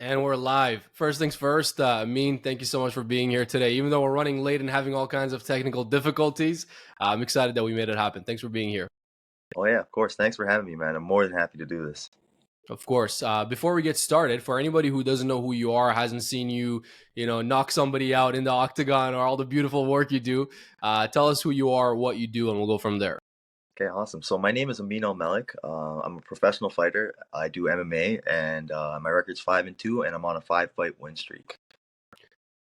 And we're live. First things first, Amin, thank you so much for being here today. Even though we're running late and having all kinds of technical difficulties, I'm excited that we made it happen. Thanks for being here. Oh yeah, of course. Thanks for having me, man. I'm more than happy to do this. Of course. Before we get started, for anybody who doesn't know who you are, hasn't seen you, knock somebody out in the octagon or all the beautiful work you do, tell us who you are, what you do, and we'll go from there. Okay, awesome. So my name is Amin Almelik. I'm a professional fighter. I do MMA, and my record's 5-2, and I'm on a 5-fight win streak.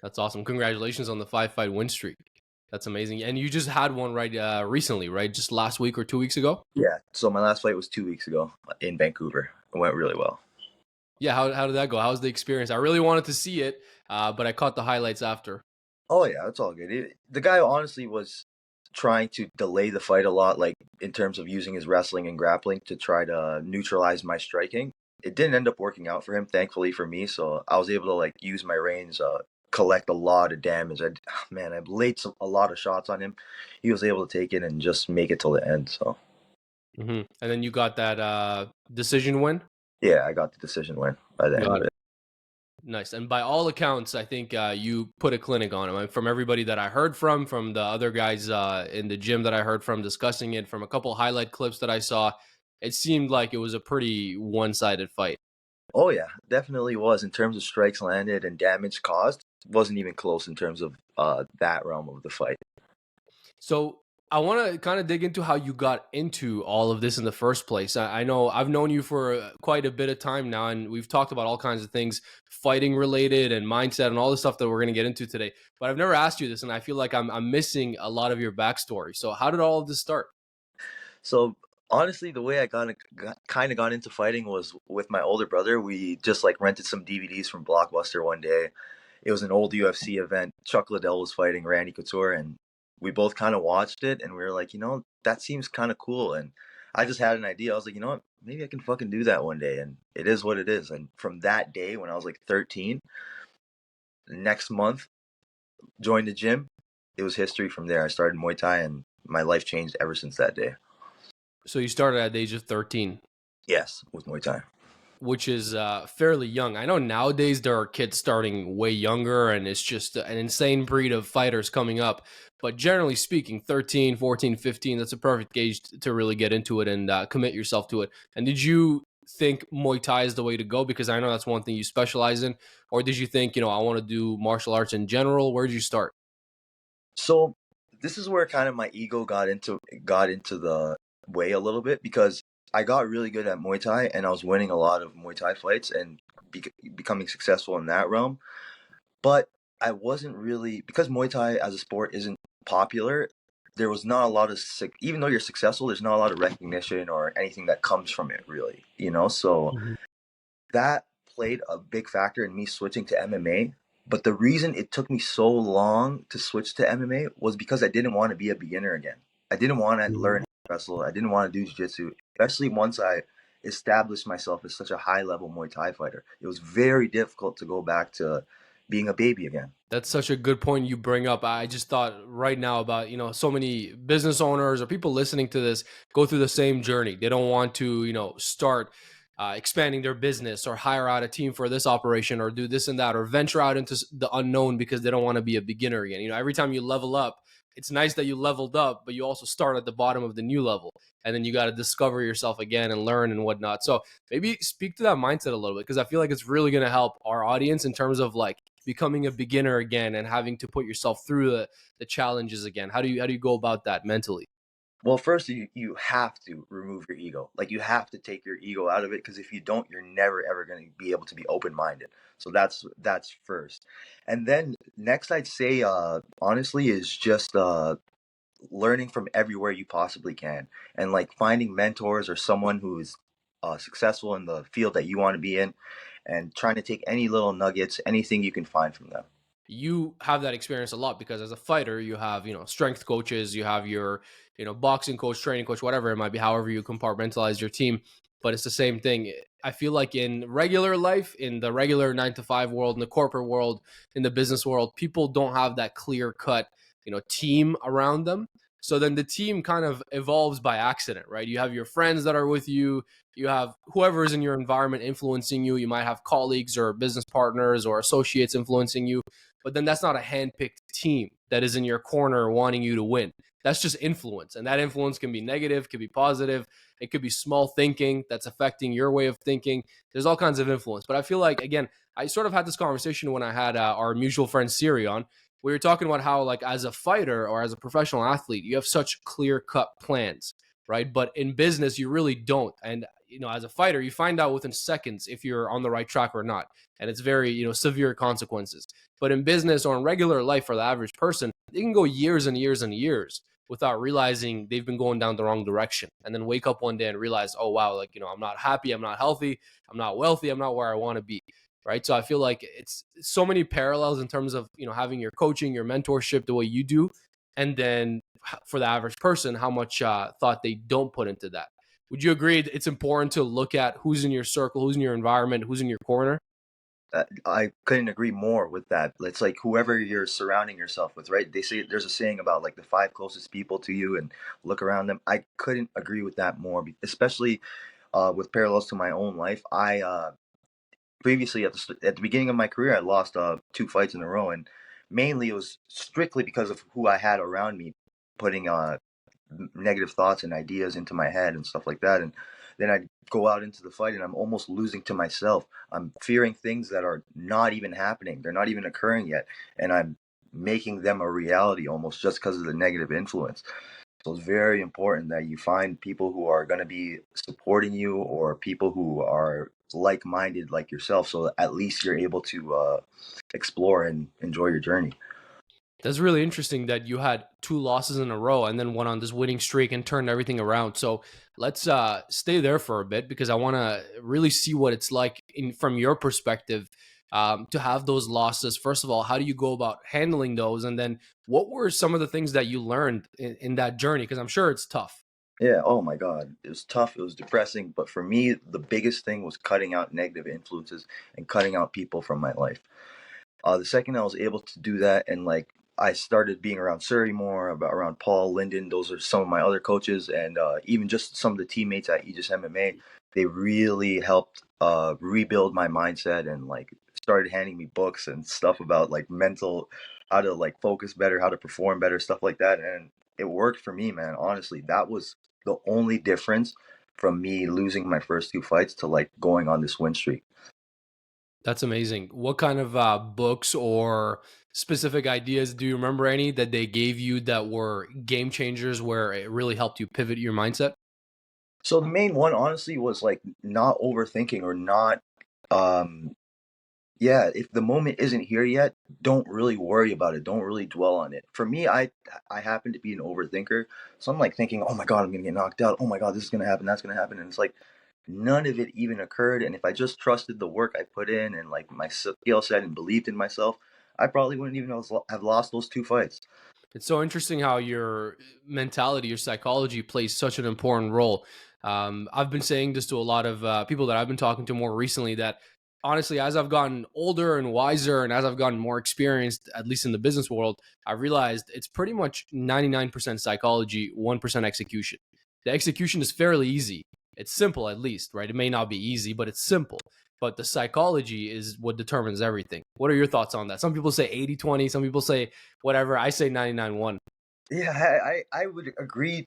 That's awesome. Congratulations on the 5-fight win streak. That's amazing. And you just had one recently, right? Just last week or 2 weeks ago? Yeah. So my last fight was 2 weeks ago in Vancouver. It went really well. Yeah, how did that go? How was the experience? I really wanted to see it, but I caught the highlights after. Oh yeah, it's all good. The guy honestly was trying to delay the fight a lot, like in terms of using his wrestling and grappling to try to neutralize my striking. It didn't end up working out for him, thankfully for me. So I was able to like use my range, collect a lot of damage. Man, I laid a lot of shots on him. He was able to take it and just make it till the end. So And then you got that decision win. yeah, I got the decision win by the end Got of it. it. Nice. And by all accounts, I think you put a clinic on him. From everybody that I heard from the other guys in the gym that I heard from discussing it, from a couple highlight clips that I saw, it seemed like it was a pretty one-sided fight. Oh yeah, definitely was in terms of strikes landed and damage caused. Wasn't even close in terms of that realm of the fight. So I want to kind of dig into how you got into all of this in the first place. I know I've known you for quite a bit of time now, and we've talked about all kinds of things, fighting related and mindset and all the stuff that we're going to get into today. But I've never asked you this, and I feel like I'm missing a lot of your backstory. So how did all of this start? So honestly, the way I kind of got into fighting was with my older brother. We just like rented some DVDs from Blockbuster one day. It was an old UFC event. Chuck Liddell was fighting Randy Couture, and we both kind of watched it, and we were like, that seems kind of cool. And I just had an idea. I was like, you know what? Maybe I can fucking do that one day. And it is what it is. And from that day, when I was like 13, the next month, joined the gym. It was history from there. I started Muay Thai, and my life changed ever since that day. So you started at the age of 13. Yes, with Muay Thai. Which is fairly young. I know nowadays there are kids starting way younger, and it's just an insane breed of fighters coming up. But generally speaking, 13, 14, 15, that's a perfect age to really get into it and commit yourself to it. And did you think Muay Thai is the way to go? Because I know that's one thing you specialize in. Or did you think, I want to do martial arts in general? Where did you start? So this is where kind of my ego got into the way a little bit, because I got really good at Muay Thai and I was winning a lot of Muay Thai fights and becoming successful in that realm. But I wasn't really, because Muay Thai as a sport isn't popular. There was not a lot of even though you're successful, there's not a lot of recognition or anything that comes from it, really. So that played a big factor in me switching to MMA. But the reason it took me so long to switch to MMA was because I didn't want to be a beginner again. I didn't want to learn how to wrestle. I didn't want to do jiu-jitsu, especially once I established myself as such a high-level Muay Thai fighter. It was very difficult to go back to being a baby again. That's such a good point you bring up. I just thought right now about, so many business owners or people listening to this go through the same journey. They don't want to, start expanding their business or hire out a team for this operation or do this and that or venture out into the unknown because they don't want to be a beginner again. Every time you level up, it's nice that you leveled up, but you also start at the bottom of the new level. And then you got to discover yourself again and learn and whatnot. So maybe speak to that mindset a little bit, because I feel like it's really going to help our audience in terms of like becoming a beginner again and having to put yourself through the challenges again. How do you go about that mentally? Well, first you have to remove your ego. Like, you have to take your ego out of it, because if you don't, you're never ever going to be able to be open-minded. So that's first. And then next, I'd say honestly is just learning from everywhere you possibly can, and like finding mentors or someone who is successful in the field that you want to be in, and trying to take any little nuggets, anything you can find from them. You have that experience a lot because as a fighter, you have, strength coaches, you have your, boxing coach, training coach, whatever it might be, however you compartmentalize your team. But it's the same thing. I feel like in regular life, in the regular 9 to 5 world, in the corporate world, in the business world, people don't have that clear cut, team around them. So then the team kind of evolves by accident, right? You have your friends that are with you, you have whoever is in your environment influencing you. You might have colleagues or business partners or associates influencing you, but then that's not a handpicked team that is in your corner wanting you to win. That's just influence. And that influence can be negative, could be positive. It could be small thinking that's affecting your way of thinking. There's all kinds of influence. But I feel like, again, I sort of had this conversation when I had our mutual friend Siri on. We were talking about how, like, as a fighter or as a professional athlete, you have such clear cut plans, right? But in business, you really don't. And, as a fighter, you find out within seconds if you're on the right track or not. And it's very, severe consequences. But in business or in regular life for the average person, they can go years and years and years without realizing they've been going down the wrong direction, and then wake up one day and realize, oh wow, like, I'm not happy, I'm not healthy, I'm not wealthy, I'm not where I want to be. Right. So I feel like it's so many parallels in terms of, having your coaching, your mentorship the way you do, and then for the average person, how much thought they don't put into that. Would you agree it's important to look at who's in your circle, who's in your environment, who's in your corner? I couldn't agree more with that. It's like whoever you're surrounding yourself with, right? They say there's a saying about like the five closest people to you and look around them. I couldn't agree with that more, especially with parallels to my own life. I previously at the beginning of my career, I lost two fights in a row, and mainly it was strictly because of who I had around me, putting negative thoughts and ideas into my head and stuff like that. And then I go out into the fight and I'm almost losing to myself. I'm fearing things that are not even happening. They're not even occurring yet. And I'm making them a reality almost just because of the negative influence. So it's very important that you find people who are going to be supporting you or people who are like-minded like yourself. So at least you're able to explore and enjoy your journey. That's really interesting that you had two losses in a row and then went on this winning streak and turned everything around. So let's stay there for a bit, because I want to really see what it's like from your perspective, to have those losses. First of all, how do you go about handling those? And then what were some of the things that you learned in that journey? Because I'm sure it's tough. Yeah, oh my God. It was tough, it was depressing, but for me, the biggest thing was cutting out negative influences and cutting out people from my life. The second I was able to do that, and like I started being around Surrey more, around Paul, Linden, those are some of my other coaches, and even just some of the teammates at Aegis MMA, they really helped rebuild my mindset and like started handing me books and stuff about like mental, how to like focus better, how to perform better, stuff like that. And it worked for me, man. Honestly, that was the only difference from me losing my first two fights to like going on this win streak. That's amazing. What kind of books or specific ideas do you remember any that they gave you that were game changers where it really helped you pivot your mindset? So the main one, honestly, was like not overthinking or not. Um, yeah, if the moment isn't here yet, don't really worry about it. Don't really dwell on it. For me, I happen to be an overthinker, so I'm like thinking, oh my God, I'm gonna get knocked out. Oh my God, this is gonna happen. That's gonna happen, and it's like none of it even occurred. And if I just trusted the work I put in and like my skill set and believed in myself, I probably wouldn't even have lost those two fights. It's so interesting how your mentality, your psychology plays such an important role. I've been saying this to a lot of people that I've been talking to more recently, that honestly, as I've gotten older and wiser and as I've gotten more experienced, at least in the business world, I realized it's pretty much 99% psychology, 1% execution. The execution is fairly easy. It's simple, at least, right? It may not be easy, but it's simple. But the psychology is what determines everything. What are your thoughts on that? Some people say 80-20, some people say whatever. I say 99-1. Yeah, I would agree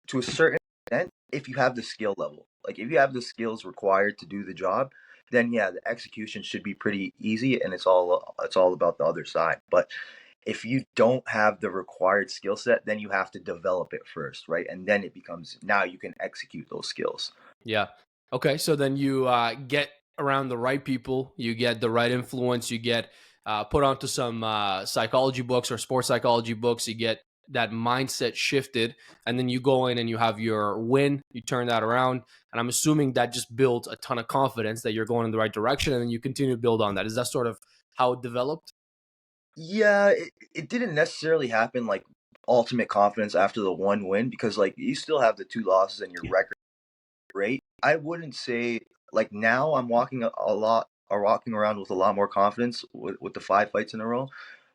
to a certain extent if you have the skill level. Like if you have the skills required to do the job, then yeah, the execution should be pretty easy and it's all about the other side. But if you don't have the required skill set, then you have to develop it first, right? And then it becomes now you can execute those skills. Yeah. Okay. So then you get around the right people, you get the right influence, you get put onto some psychology books or sports psychology books, you get that mindset shifted, and then you go in and you have your win, you turn that around. And I'm assuming that just builds a ton of confidence that you're going in the right direction, and then you continue to build on that. Is that sort of how it developed? Yeah, it didn't necessarily happen like ultimate confidence after the one win because like you still have the two losses and your record great. I wouldn't say like now I'm walking a lot or walking around with a lot more confidence with the five fights in a row,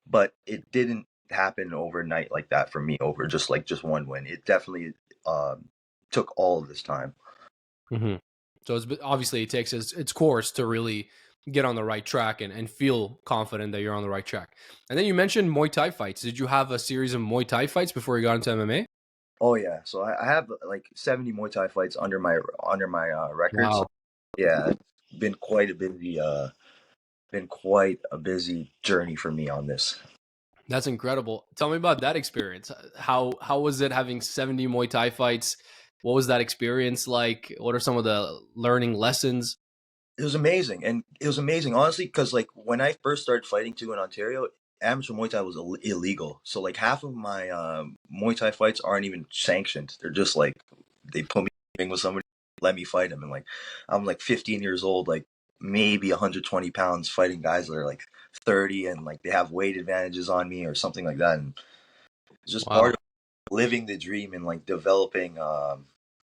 but it didn't happen overnight like that for me over just one win. It definitely took all of this time. Hmm. So obviously it takes its course to really get on the right track and feel confident that you're on the right track. And then you mentioned Muay Thai fights. Did you have a series of Muay Thai fights before you got into MMA? Oh yeah, so I have like 70 Muay Thai fights under my record. So Wow, yeah, it's been quite a busy journey for me on this. that's incredible. Tell me about that experience. How was it having 70 Muay Thai fights? What was that experience like? What are some of the learning lessons? It was amazing, and it was amazing honestly because like when I first started fighting too in Ontario, amateur Muay Thai was illegal. So like half of my Muay Thai fights aren't even sanctioned. They're just like they put me in with somebody, let me fight them, and like I'm like 15 years old, like maybe 120 pounds, fighting guys that are like 30, and like they have weight advantages on me or something like that, and it's just part Wow. of living the dream and like developing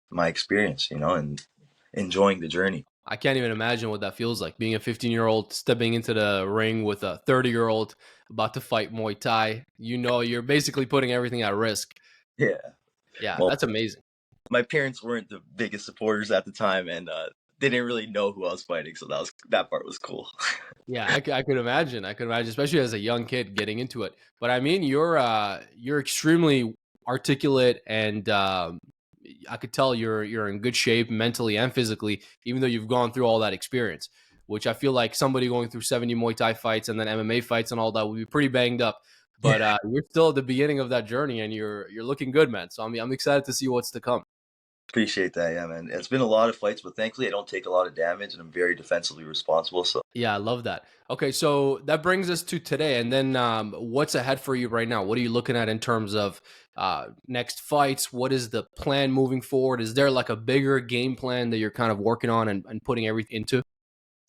my experience, and enjoying the journey. I can't even imagine what that feels like being a 15-year-old stepping into the ring with a 30-year-old about to fight Muay Thai. You know, you're basically putting everything at risk. Yeah. Yeah, Well, that's amazing. my parents weren't the biggest supporters at the time, and they didn't really know who I was fighting, so that part was cool. Yeah, I could imagine. I could imagine, especially as a young kid getting into it. But I mean, you're extremely articulate, and I could tell you're in good shape mentally and physically, even though you've gone through all that experience. Which I feel like somebody going through 70 Muay Thai fights and then MMA fights and all that would be pretty banged up. But Yeah, you're still at the beginning of that journey, and you're looking good, man. So I'm excited to see what's to come. appreciate that. Yeah, man. It's been a lot of fights, but thankfully I don't take a lot of damage, and I'm very defensively responsible. So, Yeah, I love that. Okay, so that brings us to today, and then what's ahead for you right now? What are you looking at in terms of next fights? What is the plan moving forward? Is there like a bigger game plan that you're kind of working on and putting everything into?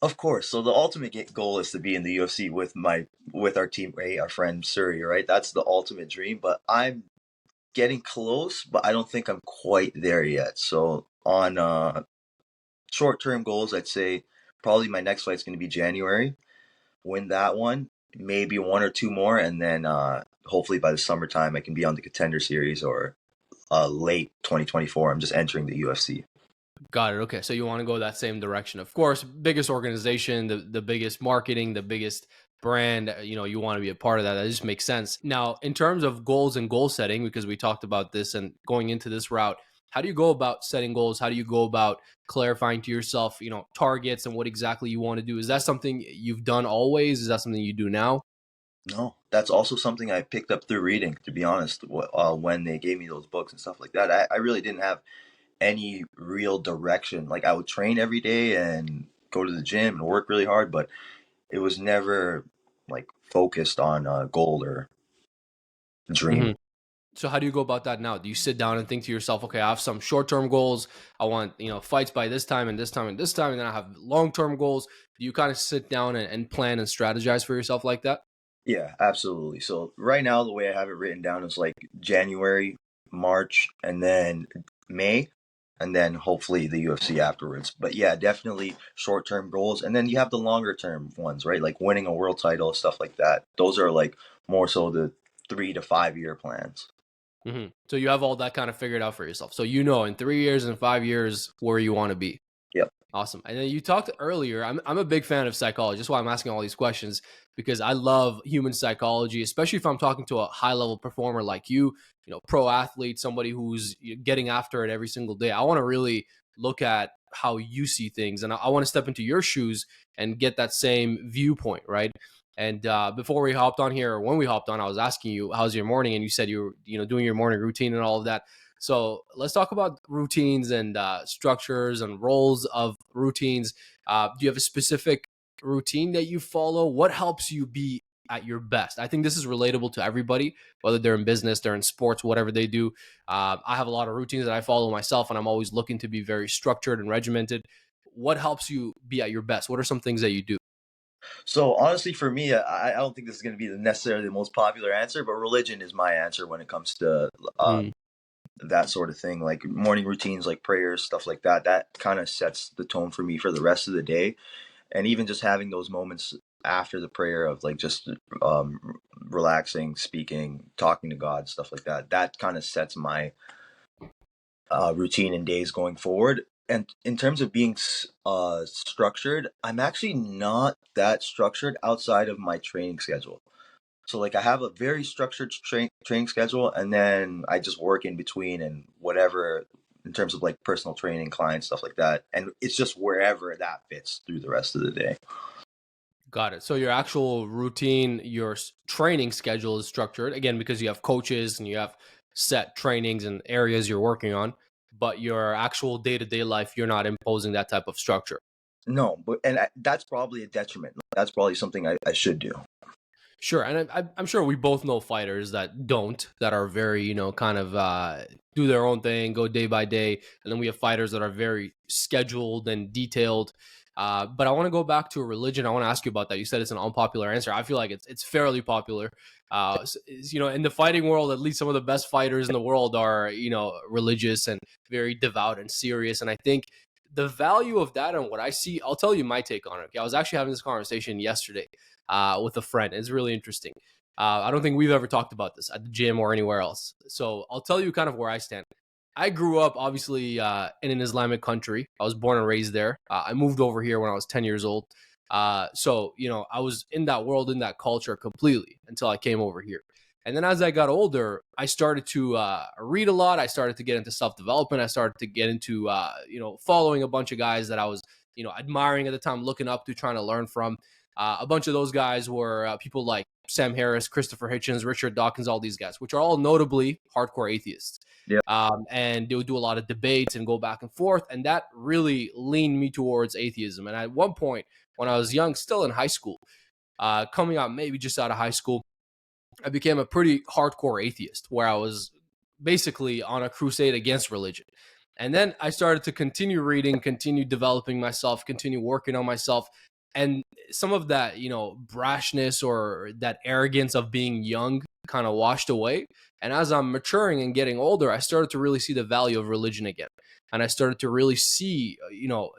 of course, so the ultimate goal is to be in the UFC with our teammate, our friend Suri. Right, that's the ultimate dream. But I'm getting close, but I don't think I'm quite there yet. So on short term goals, I'd say probably my next fight's going to be January. Win that one, maybe one or two more, and then hopefully by the summertime I can be on the Contender Series or late 2024. I'm just entering the UFC. Got it. Okay, so you want to go that same direction. Of course, biggest organization, the biggest marketing, the biggest brand, you want to be a part of that. That just makes sense. Now, in terms of goals and goal setting, because we talked about this and going into this route, how do you go about setting goals? How do you go about clarifying to yourself, targets and what exactly you want to do? Is that something you've done always? Is that something you do now? No, that's also something I picked up through reading. To be honest, when they gave me those books and stuff like that, I really didn't have any real direction. Like I would train every day and go to the gym and work really hard, but it was never like focused on a goal or dream. Mhm. So how do you go about that now? Do you sit down and think to yourself, okay, I have some short-term goals. I want, fights by this time and this time and this time, and then I have long-term goals. Do you kind of sit down and plan and strategize for yourself like that? Yeah, absolutely. So right now, the way I have it written down is like January, March, and then May, and then hopefully the UFC afterwards. But yeah, definitely short term goals, and then you have the longer term ones, right? Like winning a world title, stuff like that. Those are like more so the 3 to 5 year plans. So you have all that kind of figured out for yourself. So in 3 years and 5 years where you want to be. Yep. Awesome. And then you talked earlier. I'm a big fan of psychology. That's why I'm asking all these questions because I love human psychology, especially if I'm talking to a high level performer like you, pro athlete, somebody who's getting after it every single day. I want to really look at how you see things, and I want to step into your shoes and get that same viewpoint, right? And before we hopped on here, or when we hopped on, I was asking you, "How's your morning?" And you said you were, doing your morning routine and all of that. So let's talk about routines and structures and roles of routines. Do you have a specific routine that you follow? What helps you be at your best? I think this is relatable to everybody, whether they're in business, they're in sports, whatever they do. I have a lot of routines that I follow myself, and I'm always looking to be very structured and regimented. What helps you be at your best? What are some things that you do? So honestly, for me, I don't think this is going to be necessarily the most popular answer, but religion is my answer when it comes to Mm, that sort of thing, like morning routines, like prayers, stuff like that. That kind of sets the tone for me for the rest of the day. And even just having those moments after the prayer of like just relaxing, speaking, talking to God, stuff like that. That kind of sets my routine and days going forward. And in terms of being structured, I'm actually not that structured outside of my training schedule. So like I have a very structured training schedule, and then I just work in between and whatever in terms of like personal training, clients, stuff like that. And it's just wherever that fits through the rest of the day. Got it. So your actual routine, your training schedule is structured again because you have coaches and you have set trainings and areas you're working on, but your actual day-to-day life, you're not imposing that type of structure. No, but that's probably a detriment. That's probably something I should do. Sure, and I'm sure we both know fighters that don't, that are very, kind of do their own thing, go day by day, and then we have fighters that are very scheduled and detailed. But I want to go back to a religion. I want to ask you about that. You said it's an unpopular answer. I feel like it's fairly popular. In the fighting world, at least some of the best fighters in the world are, religious and very devout and serious. And I think the value of that and what I see, I'll tell you my take on it. Okay? I was actually having this conversation yesterday with a friend. It's really interesting. I don't think we've ever talked about this at the gym or anywhere else. So I'll tell you kind of where I stand. I grew up obviously in an Islamic country. I was born and raised there. I moved over here when I was 10 years old. So I was in that world, in that culture completely until I came over here. And then as I got older, I started to read a lot. I started to get into self-development. I started to get into, following a bunch of guys that I was, admiring at the time, looking up to, trying to learn from. A bunch of those guys were people like Sam Harris, Christopher Hitchens, Richard Dawkins, all these guys, which are all notably hardcore atheists. Yeah. And they would do a lot of debates and go back and forth. And that really leaned me towards atheism. And at one point, when I was young, still in high school, coming out maybe just out of high school, I became a pretty hardcore atheist where I was basically on a crusade against religion. And then I started to continue reading, continue developing myself, continue working on myself. And some of that, brashness or that arrogance of being young kind of washed away. And as I'm maturing and getting older, I started to really see the value of religion again. And I started to really see,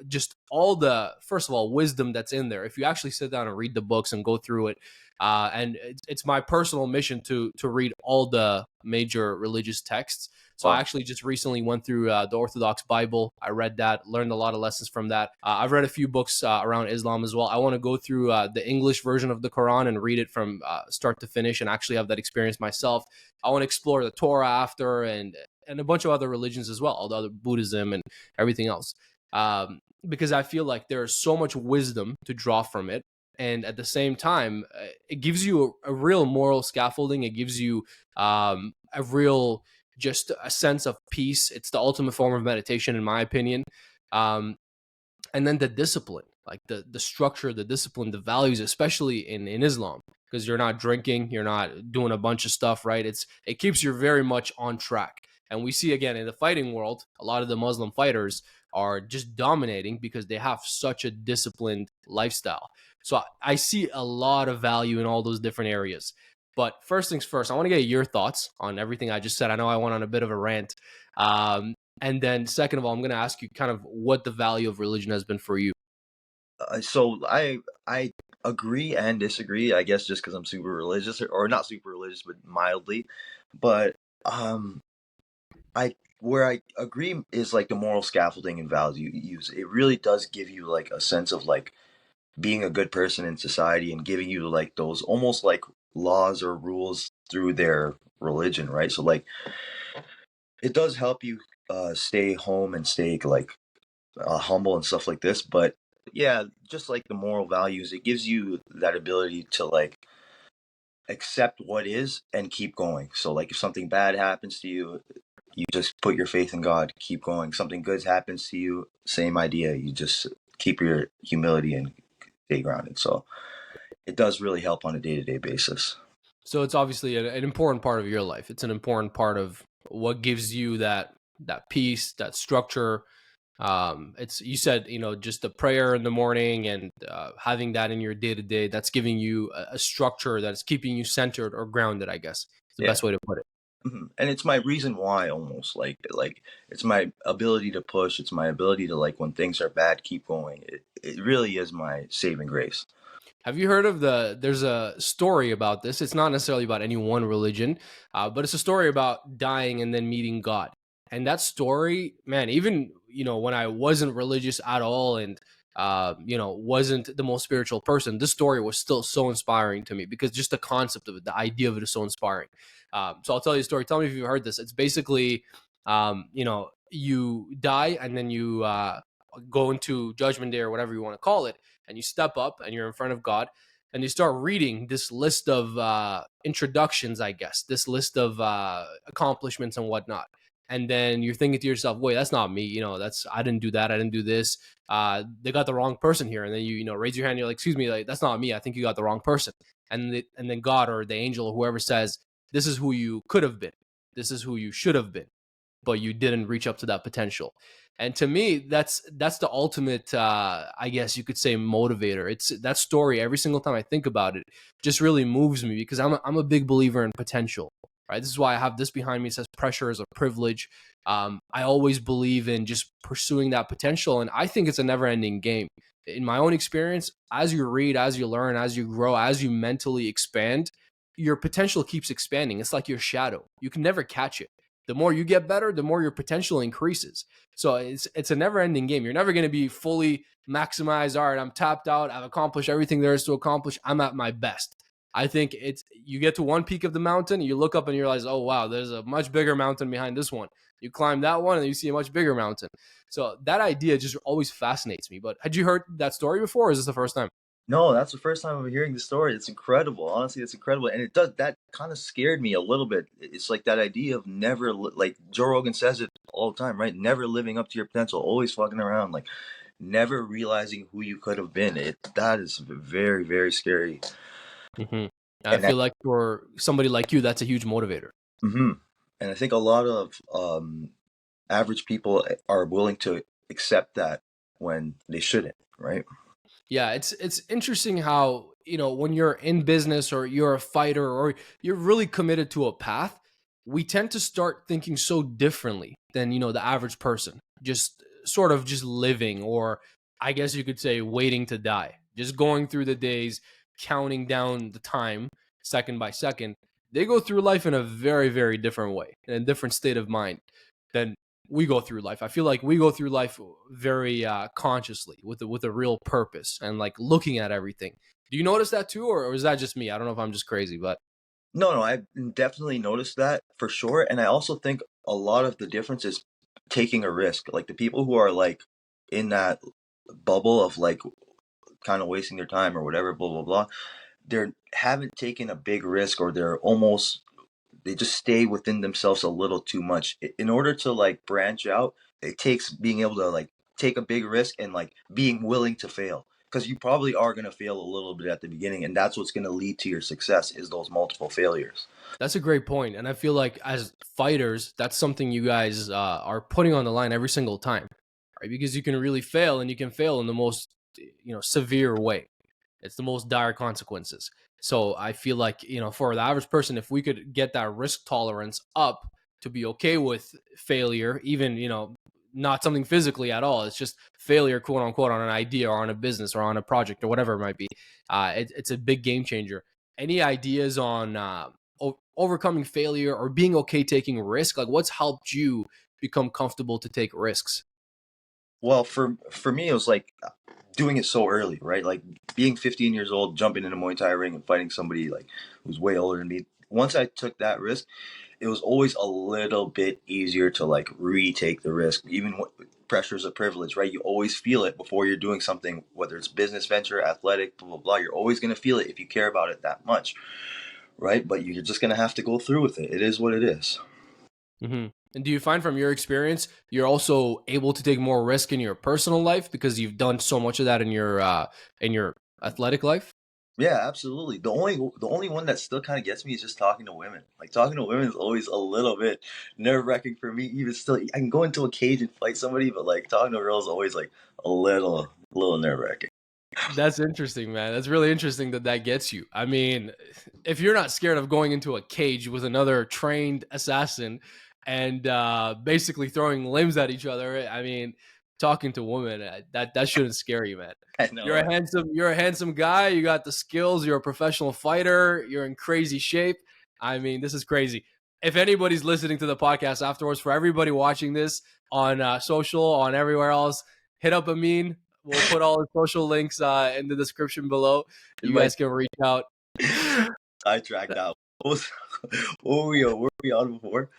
just all the, first of all, wisdom that's in there. If you actually sit down and read the books and go through it, and it's my personal mission to read all the major religious texts. So I actually just recently went through the Orthodox Bible. I read that, learned a lot of lessons from that. I've read a few books around Islam as well. I want to go through the English version of the Quran and read it from start to finish and actually have that experience myself. I want to explore the Torah after and a bunch of other religions as well, all the other Buddhism and everything else. Because I feel like there's so much wisdom to draw from it. And at the same time, it gives you a real moral scaffolding. It gives you a real, just a sense of peace. It's the ultimate form of meditation, in my opinion. And then the discipline, like the structure, the discipline, the values, especially in Islam, because you're not drinking, you're not doing a bunch of stuff, right? It keeps you very much on track. And we see again in the fighting world, a lot of the Muslim fighters are just dominating because they have such a disciplined lifestyle. So I see a lot of value in all those different areas. But first things first, I want to get your thoughts on everything I just said. I know I went on a bit of a rant. And then second of all, I'm going to ask you kind of what the value of religion has been for you. So I agree and disagree. I guess just because I'm super religious, or not super religious, but mildly. But I where I agree is like the moral scaffolding and values you use. It really does give you like a sense of like being a good person in society and giving you like those almost like laws or rules through their religion, right? So like it does help you stay home and stay like humble and stuff like this. But yeah, just like the moral values, it gives you that ability to like accept what is and keep going. So like if something bad happens to you, you just put your faith in God, keep going. Something good happens to you, same idea. You just keep your humility and stay grounded. So it does really help on a day-to-day basis. So it's obviously an important part of your life. It's an important part of what gives you that peace, that structure. It's, you said, just the prayer in the morning and having that in your day to day. That's giving you a structure that's keeping you centered or grounded, I guess is the best way to put it. And it's my reason why, almost like it's my ability to push. It's my ability to like when things are bad, keep going. It really is my saving grace. Have you heard of there's a story about this. It's not necessarily about any one religion, but it's a story about dying and then meeting God. And that story, man, even, when I wasn't religious at all and, wasn't the most spiritual person, this story was still so inspiring to me because just the concept of it, the idea of it is so inspiring. So I'll tell you a story. Tell me if you've heard this. It's basically, you die and then you go into judgment day or whatever you want to call it, and you step up and you're in front of God and you start reading this list of introductions, I guess, this list of accomplishments and whatnot. And then you're thinking to yourself, wait, that's not me. I didn't do that. I didn't do this. They got the wrong person here. And then raise your hand. You're like, excuse me, like, that's not me. I think you got the wrong person. And then God or the angel or whoever says, this is who you could have been. This is who you should have been, but you didn't reach up to that potential. And to me, that's the ultimate, I guess you could say, motivator. It's that story. Every single time I think about it, just really moves me because I'm a big believer in potential. Right. This is why I have this behind me. It says pressure is a privilege. I always believe in just pursuing that potential, and I think it's a never-ending game. In my own experience, as you read, as you learn, as you grow, as you mentally expand, your potential keeps expanding. It's like your shadow. You can never catch it. The more you get better, the more your potential increases. So it's a never ending game. You're never going to be fully maximized. All right, I'm tapped out. I've accomplished everything there is to accomplish. I'm at my best. I think you get to one peak of the mountain, you look up and you realize, oh wow, there's a much bigger mountain behind this one. You climb that one and you see a much bigger mountain. So that idea just always fascinates me. But had you heard that story before, or is this the first time? No, that's the first time I'm hearing the story. It's incredible. Honestly, it's incredible, and it does that kind of scared me a little bit. It's like that idea of never, like Joe Rogan says it all the time, right? Never living up to your potential, always fucking around, like never realizing who you could have been. That is very, very scary. Mm-hmm. I And that, feel like for somebody like you, that's a huge motivator. hmm and I think a lot of average people are willing to accept that when they shouldn't, right? Yeah, it's interesting how, when you're in business or you're a fighter or you're really committed to a path, we tend to start thinking so differently than, the average person. Just sort of just living, or I guess you could say waiting to die. Just going through the days, counting down the time second by second. They go through life in a very, very different way, in a different state of mind than we go through life. I feel like we go through life very consciously with a real purpose and like looking at everything. Do you notice that too, or is that just me? I don't know if I'm just crazy, but No, I definitely noticed that for sure. And I also think a lot of the difference is taking a risk. Like the people who are like in that bubble of like kind of wasting their time or whatever, blah, blah, blah, they haven't taken a big risk, or they just stay within themselves a little too much. In order to like branch out, it takes being able to like take a big risk and like being willing to fail. Because you probably are going to fail a little bit at the beginning, and that's what's going to lead to your success is those multiple failures. that's a great point. And I feel like as fighters, that's something you guys are putting on the line every single time, right? Because you can really fail, and you can fail in the most severe way. It's the most dire consequences. So I feel like, for the average person, if we could get that risk tolerance up to be okay with failure, even, not something physically at all, it's just failure, quote unquote, on an idea or on a business or on a project or whatever it might be. It's a big game changer. Any ideas on overcoming failure or being okay taking risk? Like, what's helped you become comfortable to take risks? Well, for me, it was like doing it so early, right? Like being 15 years old, jumping in a Muay Thai ring and fighting somebody like who's way older than me. Once I took that risk, it was always a little bit easier to like retake the risk. Even pressure is a privilege, right? You always feel it before you're doing something, whether it's business venture, athletic, blah blah blah. You're always gonna feel it if you care about it that much, right? But you're just gonna have to go through with it. It is what it is. Mm-hmm. And do you find from your experience, you're also able to take more risk in your personal life because you've done so much of that in your athletic life? Yeah, absolutely. The only one that still kind of gets me is just talking to women. Like talking to women is always a little bit nerve wracking for me. Even still, I can go into a cage and fight somebody, but like talking to a girl is always like a little nerve wracking. That's interesting, man. That's really interesting that that gets you. I mean, if you're not scared of going into a cage with another trained assassin and basically throwing limbs at each other, I mean, talking to women, that shouldn't scare you, man. I know. You're a handsome guy. You got the skills. You're a professional fighter. You're in crazy shape. I mean, this is crazy. If anybody's listening to the podcast afterwards, for everybody watching this on social, on everywhere else, hit up Amin. We'll put all the social links in the description below. In You my guys can reach out. I tracked out. What were we on before?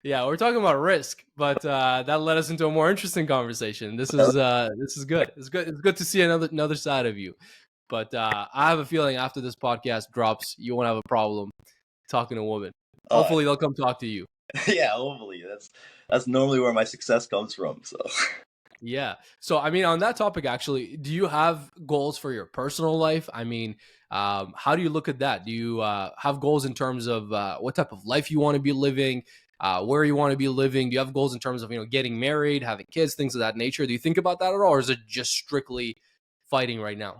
Yeah, we're talking about risk, but that led us into a more interesting conversation. This is good. It's good. It's good to see another side of you. But I have a feeling after this podcast drops, you won't have a problem talking to a woman. Uh, Hopefully, they'll come talk to you. yeah, hopefully that's normally where my success comes from. So. Yeah. So, I mean, on that topic, actually, do you have goals for your personal life? I mean, how do you look at that? Do you have goals in terms of what type of life you want to be living, where you want to be living? Do you have goals in terms of, getting married, having kids, things of that nature? Do you think about that at all, or is it just strictly fighting right now?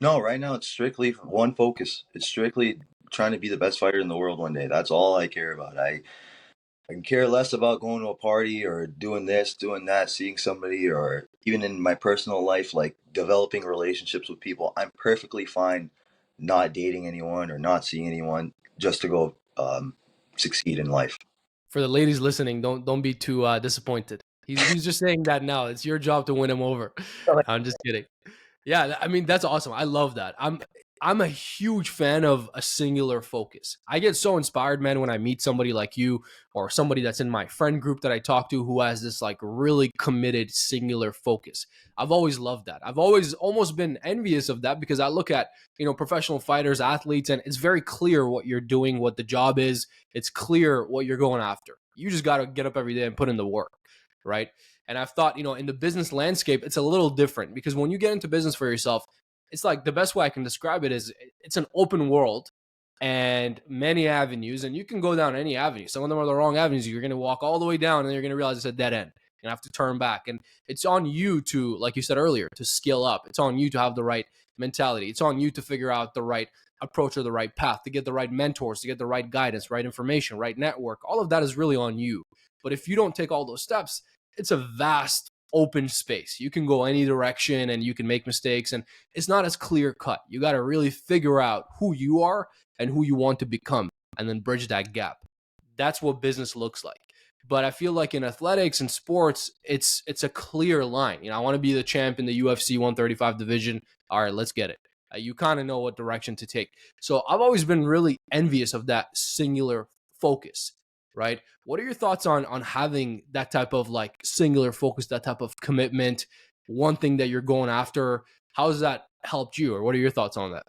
No, right now it's strictly one focus. It's strictly trying to be the best fighter in the world one day. That's all I care about. I can care less about going to a party or doing this, doing that, seeing somebody, or even in my personal life, like developing relationships with people. I'm perfectly fine not dating anyone or not seeing anyone just to go succeed in life. For the ladies listening, don't be too disappointed. He's just saying that now. It's your job to win him over. I'm just kidding. Yeah, I mean that's awesome. I love that. I'm a huge fan of a singular focus. I get so inspired, man, when I meet somebody like you or somebody that's in my friend group that I talk to who has this like really committed singular focus. I've always loved that. I've always almost been envious of that because I look at, professional fighters, athletes, and it's very clear what you're doing, what the job is. It's clear what you're going after. You just got to get up every day and put in the work, right? And I've thought, in the business landscape, it's a little different because when you get into business for yourself, it's like the best way I can describe it is it's an open world and many avenues, and you can go down any avenue. Some of them are the wrong avenues. You're going to walk all the way down and then you're going to realize it's a dead end. You have to turn back. And it's on you to, like you said earlier, to skill up. It's on you to have the right mentality. It's on you to figure out the right approach or the right path, to get the right mentors, to get the right guidance, right information, right network. All of that is really on you. But if you don't take all those steps, it's a vast open space. You can go any direction and you can make mistakes, and it's not as clear cut. You got to really figure out who you are and who you want to become and then bridge that gap. That's what business looks like. But I feel like in athletics and sports, it's a clear line. I want to be the champ in the UFC 135 division. All right, let's get it. You kind of know what direction to take. So I've always been really envious of that singular focus, right? What are your thoughts on having that type of like singular focus, that type of commitment, one thing that you're going after? How has that helped you, or what are your thoughts on that?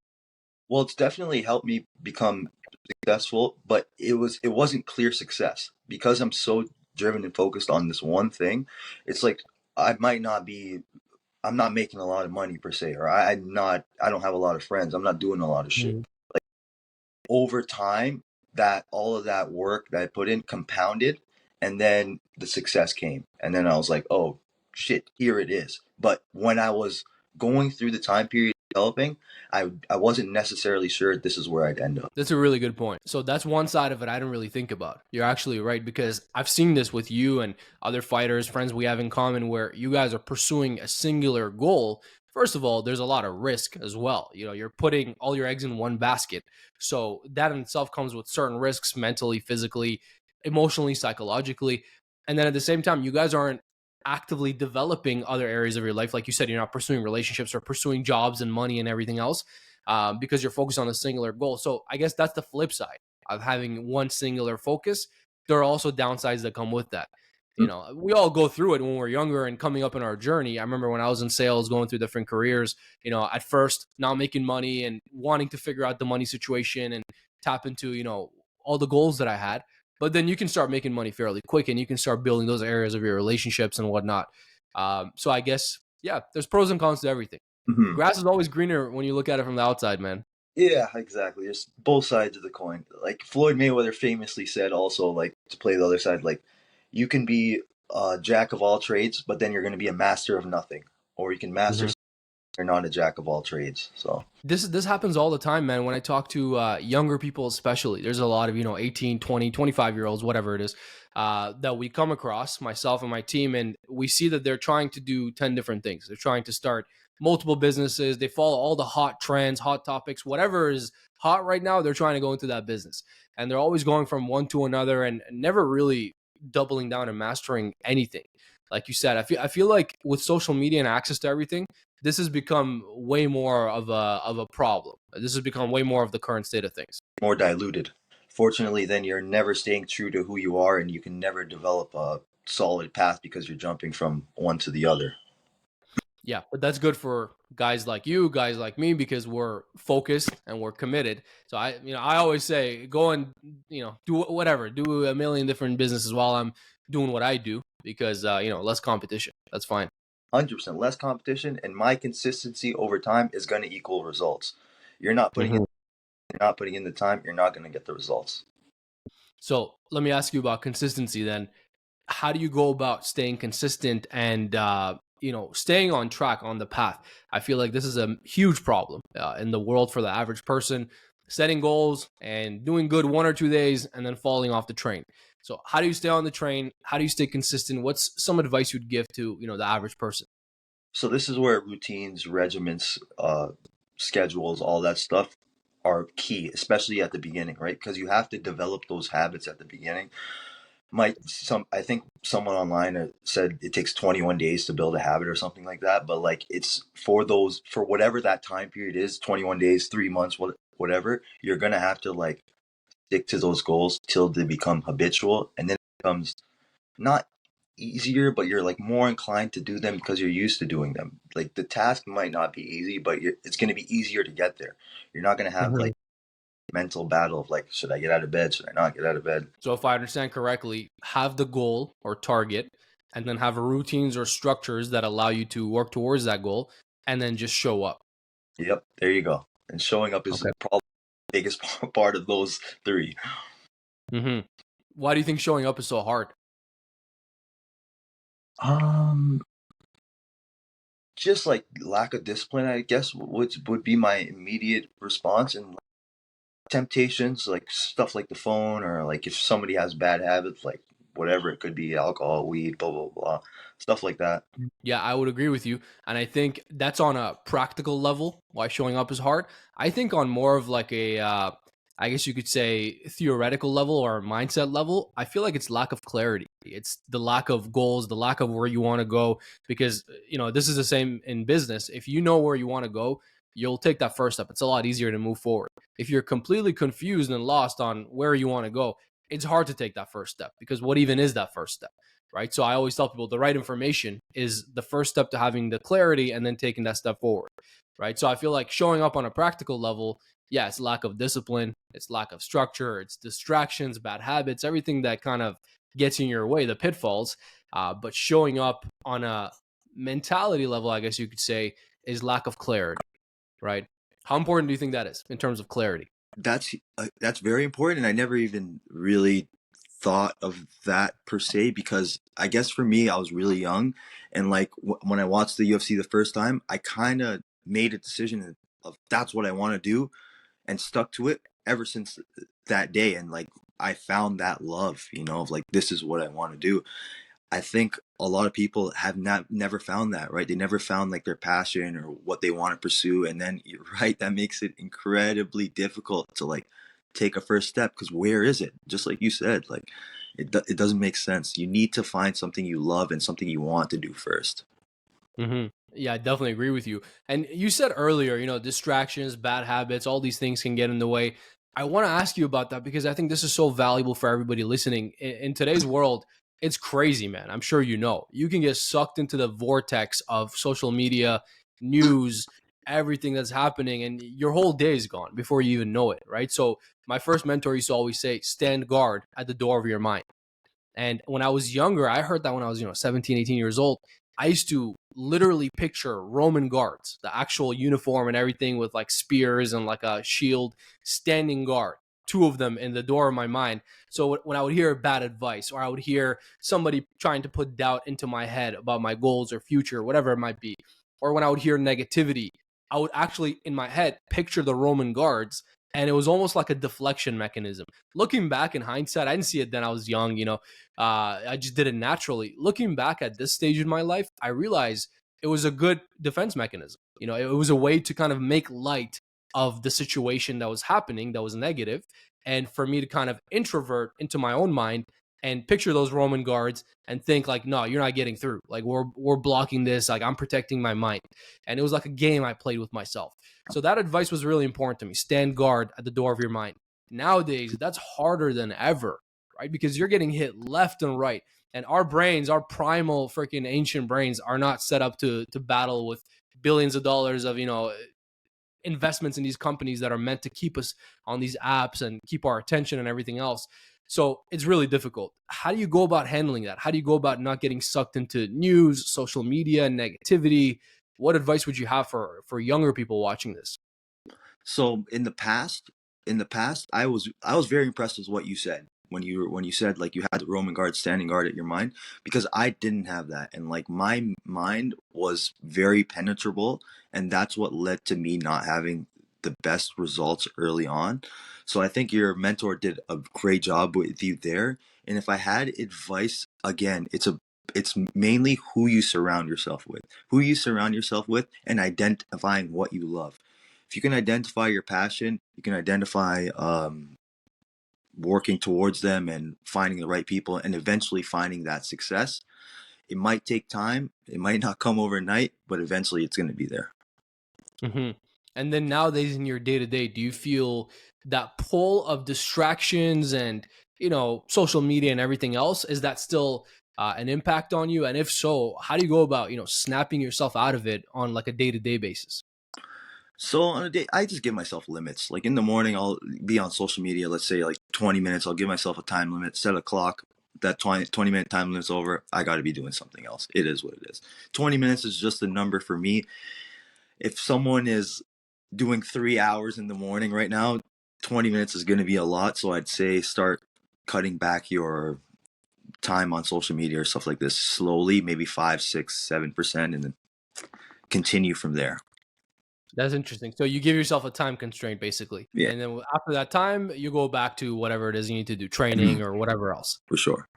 Well, it's definitely helped me become successful, but it wasn't clear success because I'm so driven and focused on this one thing. It's like I might not be I'm not making a lot of money per se, or I don't have a lot of friends. I'm not doing a lot of shit. Mhm. Like over time, that all of that work that I put in compounded, and then the success came, and then I was like, oh shit, here it is. But when I was going through the time period developing, I wasn't necessarily sure this is where I'd end up. That's a really good point. So that's one side of it I didn't really think about. You're actually right, because I've seen this with you and other fighters, friends we have in common, where you guys are pursuing a singular goal. First of all, there's a lot of risk as well. You're putting all your eggs in one basket. So that in itself comes with certain risks mentally, physically, emotionally, psychologically. And then at the same time, you guys aren't actively developing other areas of your life. Like you said, you're not pursuing relationships or pursuing jobs and money and everything else, because you're focused on a singular goal. So I guess that's the flip side of having one singular focus. There are also downsides that come with that. We all go through it when we're younger and coming up in our journey. I remember when I was in sales, going through different careers, at first not making money and wanting to figure out the money situation and tap into, all the goals that I had. But then you can start making money fairly quick and you can start building those areas of your relationships and whatnot. So I guess, yeah, there's pros and cons to everything. Mm-hmm. Grass is always greener when you look at it from the outside, man. Yeah, exactly. There's both sides of the coin. Like Floyd Mayweather famously said, also like to play the other side, like you can be a jack of all trades, but then you're going to be a master of nothing, or you can master. Mhm. You're not a jack of all trades. So This happens all the time, man. When I talk to younger people, especially, there's a lot of 18, 20, 25 year olds, whatever it is, that we come across, myself and my team, and we see that they're trying to do 10 different things. They're trying to start multiple businesses. They follow all the hot trends, hot topics, whatever is hot right now, they're trying to go into that business. And they're always going from one to another and never really doubling down and mastering anything. Like you said, I feel like with social media and access to everything, this has become way more of a problem. This has become way more of the current state of things. More diluted. Fortunately, then you're never staying true to who you are, and you can never develop a solid path because you're jumping from one to the other. Yeah, but that's good for guys like you, guys like me, because we're focused and we're committed. So I always say, go and, do whatever, do a million different businesses while I'm doing what I do, because, less competition. That's fine. 100% less competition, and my consistency over time is going to equal results. You're not putting in, Mhm. you're not putting in the time, you're not going to get the results. So let me ask you about consistency then. How do you go about staying consistent and staying on track on the path? I feel like this is a huge problem in the world for the average person, setting goals and doing good 1 or 2 days and then falling off the train. So how do you stay on the train? How do you stay consistent? What's some advice you'd give to the average person? So this is where routines, regiments, schedules, all that stuff are key, especially at the beginning, right? Because you have to develop those habits at the beginning. I think someone online said it takes 21 days to build a habit or something like that, but like it's for whatever that time period is, 21 days, 3 months, whatever, you're going to have to like stick to those goals till they become habitual, and then it becomes not easier, but you're like more inclined to do them because you're used to doing them. Like the task might not be easy, but it's going to be easier to get there. You're not going to have like mental battle of like, should I get out of bed? Should I not get out of bed? So if I understand correctly, have the goal or target and then have routines or structures that allow you to work towards that goal and then just show up. Yep, there you go. And showing up is Okay. probably the biggest part of those three. hmm Why do you think showing up is so hard? Um, just like lack of discipline, I guess would be my immediate response, and temptations like stuff like the phone, or like if somebody has bad habits, like whatever it could be, alcohol, weed, blah blah blah, stuff like that. Yeah, I would agree with you. And I think that's on a practical level why showing up is hard. I think on more of like I guess you could say theoretical level or mindset level, I feel like it's lack of clarity. It's the lack of goals, the lack of where you want to go. Because, this is the same in business. If you know where you want to go, you'll take that first step. It's a lot easier to move forward. If you're completely confused and lost on where you want to go, it's hard to take that first step because what even is that first step? Right. So I always tell people the right information is the first step to having the clarity and then taking that step forward. Right. So I feel like showing up on a practical level, yeah, it's lack of discipline, it's lack of structure, it's distractions, bad habits, everything that kind of gets in your way, the pitfalls. But showing up on a mentality level, I guess you could say, is lack of clarity. Right. How important do you think that is in terms of clarity? That's very important, and I never even really thought of that per se, because I guess for me I was really young, and like when I watched the UFC the first time, I kind of made a decision of that's what I want to do, and stuck to it ever since that day. And like I found that love, of like this is what I want to do. I think a lot of people have not never found that, right? They never found like their passion or what they want to pursue, and then you're right, that makes it incredibly difficult to like take a first step, because where is it? Just like you said, like it doesn't make sense. You need to find something you love and something you want to do first. Yeah, I definitely agree with you. And you said earlier, distractions, bad habits, all these things can get in the way. I want to ask you about that because I think this is so valuable for everybody listening. In today's world, it's crazy, man. I'm sure you know. You can get sucked into the vortex of social media, news, everything that's happening, and your whole day is gone before you even know it, right? So, my first mentor used to always say, stand guard at the door of your mind. And when I was younger, I heard that when I was, 17, 18 years old, I used to literally picture Roman guards, the actual uniform and everything with like spears and like a shield, standing guard, two of them in the door of my mind. So when I would hear bad advice or I would hear somebody trying to put doubt into my head about my goals or future, whatever it might be, or when I would hear negativity, I would actually in my head picture the Roman guards And it was almost like a deflection mechanism. Looking back in hindsight, I didn't see it then. I was young, I just did it naturally. Looking back at this stage in my life, I realized it was a good defense mechanism. It was a way to kind of make light of the situation that was happening, that was negative, and for me to kind of introvert into my own mind and picture those Roman guards and think like, no, you're not getting through. Like we're blocking this. Like I'm protecting my mind. And it was like a game I played with myself. So that advice was really important to me. Stand guard at the door of your mind. Nowadays, that's harder than ever, right? Because you're getting hit left and right. And our brains, our primal freaking ancient brains are not set up to battle with billions of dollars of, investments in these companies that are meant to keep us on these apps and keep our attention and everything else. So it's really difficult. How do you go about handling that? How do you go about not getting sucked into news, social media, negativity? What advice would you have for younger people watching this? So in the past, I was very impressed with what you said when you said like you had the Roman guard standing guard at your mind, because I didn't have that, and like my mind was very penetrable, and that's what led to me not having the best results early on. So I think your mentor did a great job with you there. And if I had advice, again, it's mainly who you surround yourself with, and identifying what you love. If you can identify your passion, you can identify working towards them and finding the right people and eventually finding that success. It might take time, it might not come overnight, but eventually it's going to be there. hmm And then nowadays in your day to day, do you feel that pull of distractions and social media and everything else? Is that still an impact on you? And if so, how do you go about snapping yourself out of it on like a day to day basis? So on a day, I just give myself limits. Like in the morning, I'll be on social media, let's say like 20 minutes. I'll give myself a time limit, set a clock. That 20 minute time limit's over. I got to be doing something else. It is what it is. 20 minutes is just a number for me. If someone is doing 3 hours in the morning right now, 20 minutes is going to be a lot. So I'd say start cutting back your time on social media or stuff like this slowly, maybe 5, 6, 7%, and then continue from there. That's interesting. So you give yourself a time constraint basically. Yeah, And then after that time, you go back to whatever it is you need to do, training or whatever else. for sure.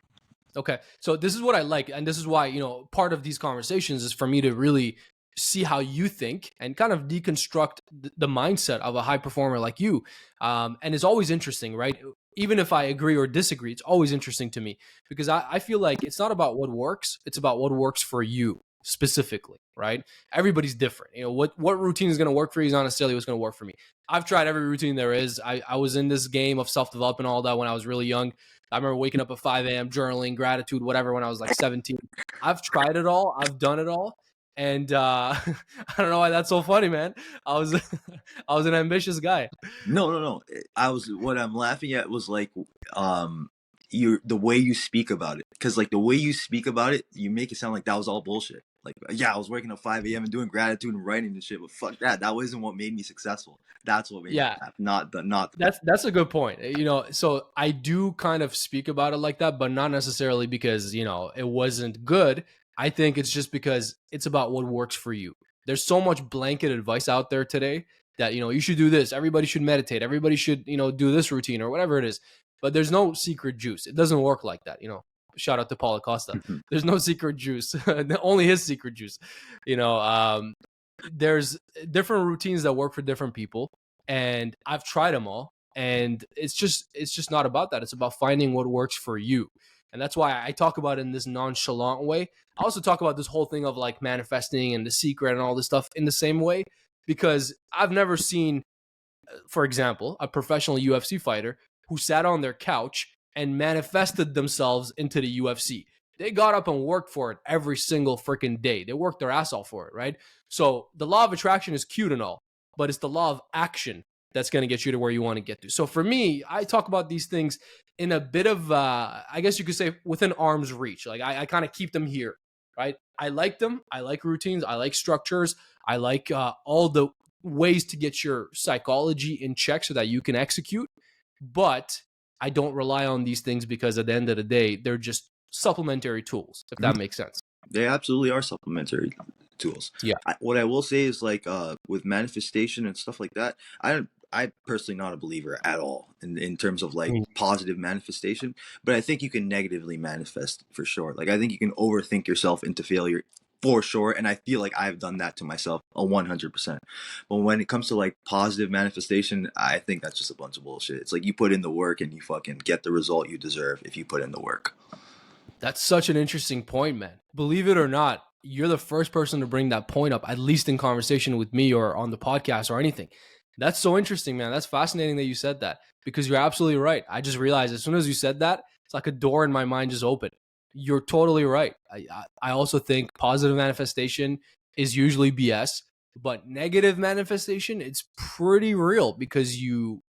Okay. So this is what I like. And this is why, part of these conversations is for me to really see how you think and kind of deconstruct the mindset of a high performer like you. And it's always interesting, right? Even if I agree or disagree, it's always interesting to me because I feel like it's not about what works, it's about what works for you specifically, right? Everybody's different. What routine is going to work for you is not necessarily what's going to work for me. I've tried every routine there is. I was in this game of self-development, all that when I was really young. I remember waking up at 5 a.m., journaling, gratitude, whatever, when I was like 17. I've tried it all. I've done it all. And I don't know why that's so funny, man. I was I was an ambitious guy. No, no, no. What I'm laughing at was like, um, the way you speak about it. Because like the way you speak about it, you make it sound like that was all bullshit. Like, yeah, I was waking up 5 a.m. and doing gratitude and writing and shit, but fuck that. That wasn't what made me successful. That's what made me Yeah, laugh, not the. that's a good point. So I do kind of speak about it like that, but not necessarily because, it wasn't good. I think it's just because it's about what works for you. There's so much blanket advice out there today that, you should do this. Everybody should meditate. Everybody should, do this routine or whatever it is. But there's no secret juice. It doesn't work like that. Shout out to Paul Acosta. There's no secret juice. Only his secret juice. There's different routines that work for different people, and I've tried them all, and it's just not about that. It's about finding what works for you. And that's why I talk about it in this nonchalant way. I also talk about this whole thing of like manifesting and the secret and all this stuff in the same way, because I've never seen, for example, a professional UFC fighter who sat on their couch and manifested themselves into the UFC. They got up and worked for it every single freaking day. They worked their ass off for it, right? So the law of attraction is cute and all, but it's the law of action that's going to get you to where you want to get to. So for me, I talk about these things in a bit of, I guess you could say, within arm's reach. Like I kind of keep them here, right? I like them. I like routines. I like structures. I like all the ways to get your psychology in check so that you can execute. But I don't rely on these things because at the end of the day, they're just supplementary tools, if that makes sense. They absolutely are supplementary tools. Yeah. What I will say is like with manifestation and stuff like that, I'm personally not a believer at all in terms of like Mm. positive manifestation, but I think you can negatively manifest for sure. Like I think you can overthink yourself into failure for sure, and I feel like I've done that to myself 100%. But when it comes to like positive manifestation, I think that's just a bunch of bullshit. It's like you put in the work and you fucking get the result you deserve if you put in the work. That's such an interesting point, man. Believe it or not, you're the first person to bring that point up, at least in conversation with me or on the podcast or anything. That's so interesting, man. That's fascinating that you said that because you're absolutely right. I just realized as soon as you said that, it's like a door in my mind just opened. You're totally right. I also think positive manifestation is usually BS, but negative manifestation, it's pretty real because you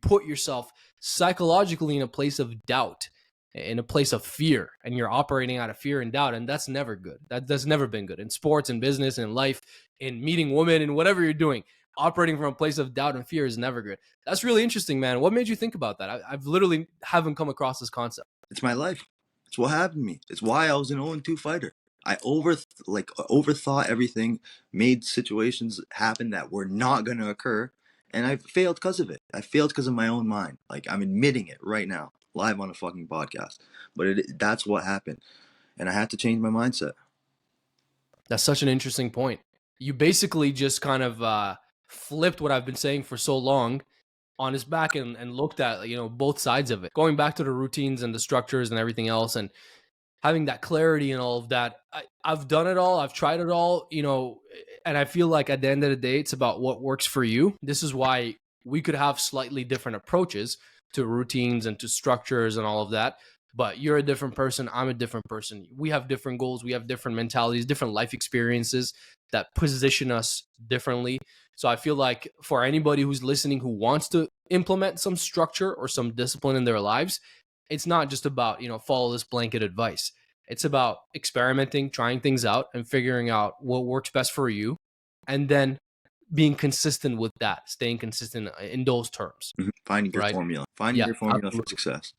put yourself psychologically in a place of doubt, in a place of fear, and you're operating out of fear and doubt, and that's never good. That's never been good in sports and business and life, in meeting women and whatever you're doing. Operating from a place of doubt and fear is never good. That's really interesting, man. What made you think about that? I've literally haven't come across this concept. It's my life. It's what happened to me. It's why I was an 0-2 fighter. I overthought everything, made situations happen that were not going to occur, and I failed because of it. I failed because of my own mind. Like I'm admitting it right now, live on a fucking podcast. But that's what happened, and I had to change my mindset. That's such an interesting point. You basically just kind of flipped what I've been saying for so long on his back and looked at, both sides of it, going back to the routines and the structures and everything else, and having that clarity and all of that. I've done it all. I've tried it all, and I feel like at the end of the day, it's about what works for you. This is why we could have slightly different approaches to routines and to structures and all of that. But you're a different person. I'm a different person. We have different goals. We have different mentalities, different life experiences that position us differently. So I feel like for anybody who's listening who wants to implement some structure or some discipline in their lives, it's not just about, follow this blanket advice. It's about experimenting, trying things out and figuring out what works best for you, and then being consistent with that, staying consistent in those terms, Finding your right? formula. Finding Yeah, your formula for absolutely. success.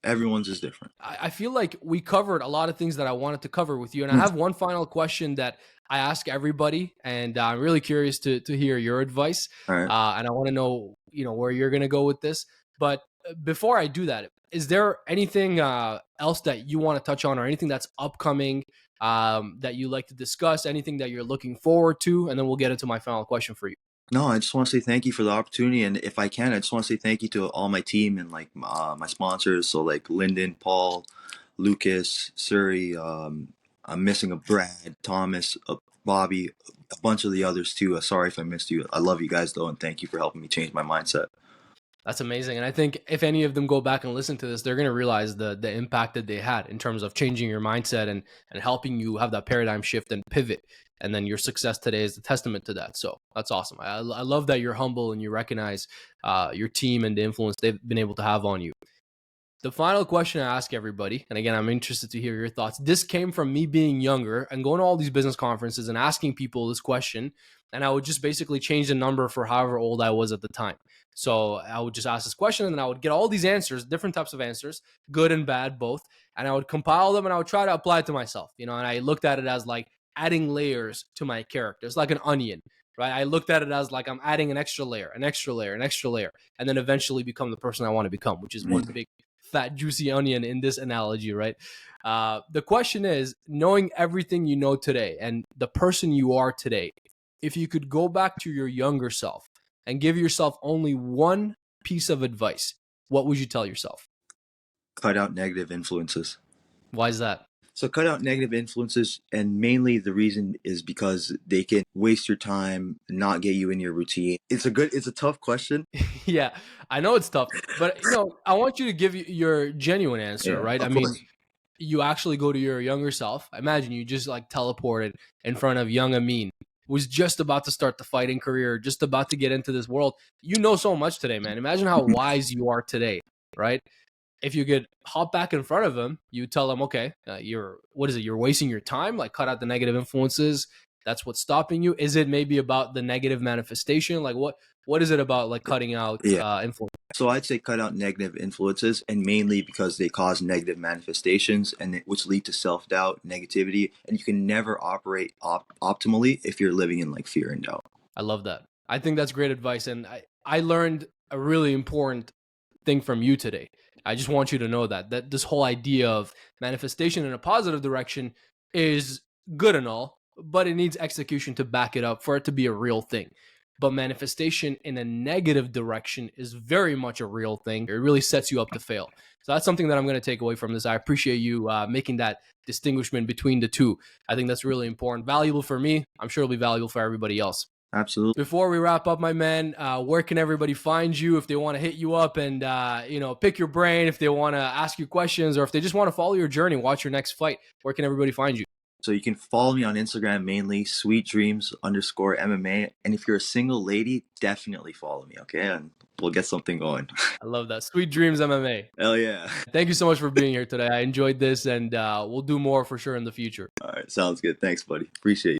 Everyone's is different. I feel like we covered a lot of things that I wanted to cover with you. And I have one final question that I ask everybody, and I'm really curious to hear your advice. All right. And I want to know, where you're going to go with this. But before I do that, is there anything else that you want to touch on, or anything that's upcoming that you like to discuss, anything that you're looking forward to? And then we'll get into my final question for you. No, I just want to say thank you for the opportunity, and if I can, I just want to say thank you to all my team and like my sponsors. So like Lyndon, Paul, Lucas, Suri. I'm missing a Brad, Thomas, Bobby, a bunch of the others too. Sorry if I missed you. I love you guys though, and thank you for helping me change my mindset. That's amazing. And I think if any of them go back and listen to this, they're going to realize the impact that they had in terms of changing your mindset and helping you have that paradigm shift and pivot. And then your success today is a testament to that. So that's awesome. I love that you're humble and you recognize your team and the influence they've been able to have on you. The final question I ask everybody, and again, I'm interested to hear your thoughts. This came from me being younger and going to all these business conferences and asking people this question. And I would just basically change the number for however old I was at the time. So I would just ask this question and then I would get all these answers, different types of answers, good and bad, both. And I would compile them and I would try to apply it to myself, and I looked at it as like adding layers to my character. It's like an onion, right? I looked at it as like I'm adding an extra layer, an extra layer, an extra layer, and then eventually become the person I want to become, which is one big fat juicy onion in this analogy, right? The question is, knowing everything you know today and the person you are today, if you could go back to your younger self and give yourself only one piece of advice, what would you tell yourself? Cut out negative influences. Why is that? So cut out negative influences, and mainly the reason is because they can waste your time, not get you in your routine. It's a tough question. Yeah, I know it's tough, but I want you to give your genuine answer, right? Of I course. mean, you actually go to your younger self. Imagine you just like teleported in front of young Amin, who was just about to start the fighting career, just about to get into this world. You know so much today, man. Imagine how wise you are today, right? If you could hop back in front of him, you tell him, okay, you're wasting your time. Like, cut out the negative influences. That's what's stopping you. Is it maybe about the negative manifestation? Like, what is it about, like, cutting out influence? So I'd say cut out negative influences, and mainly because they cause negative manifestations, which lead to self-doubt, negativity, and you can never operate optimally if you're living in like fear and doubt. I love that. I think that's great advice. And I learned a really important thing from you today. I just want you to know that this whole idea of manifestation in a positive direction is good and all, but it needs execution to back it up for it to be a real thing. But manifestation in a negative direction is very much a real thing. It really sets you up to fail. So that's something that I'm going to take away from this. I appreciate you making that distinguishment between the two. I think that's really important, valuable for me. I'm sure it'll be valuable for everybody else. Absolutely. Before we wrap up, my man, where can everybody find you if they want to hit you up and pick your brain, if they want to ask you questions, or if they just want to follow your journey, watch your next fight? Where can everybody find you? So you can follow me on Instagram, mainly sweetdreams_MMA. And if you're a single lady, definitely follow me, okay? And we'll get something going. I love that. Sweet Dreams MMA. Hell yeah. Thank you so much for being here today. I enjoyed this, and we'll do more for sure in the future. All right, sounds good. Thanks, buddy. Appreciate you.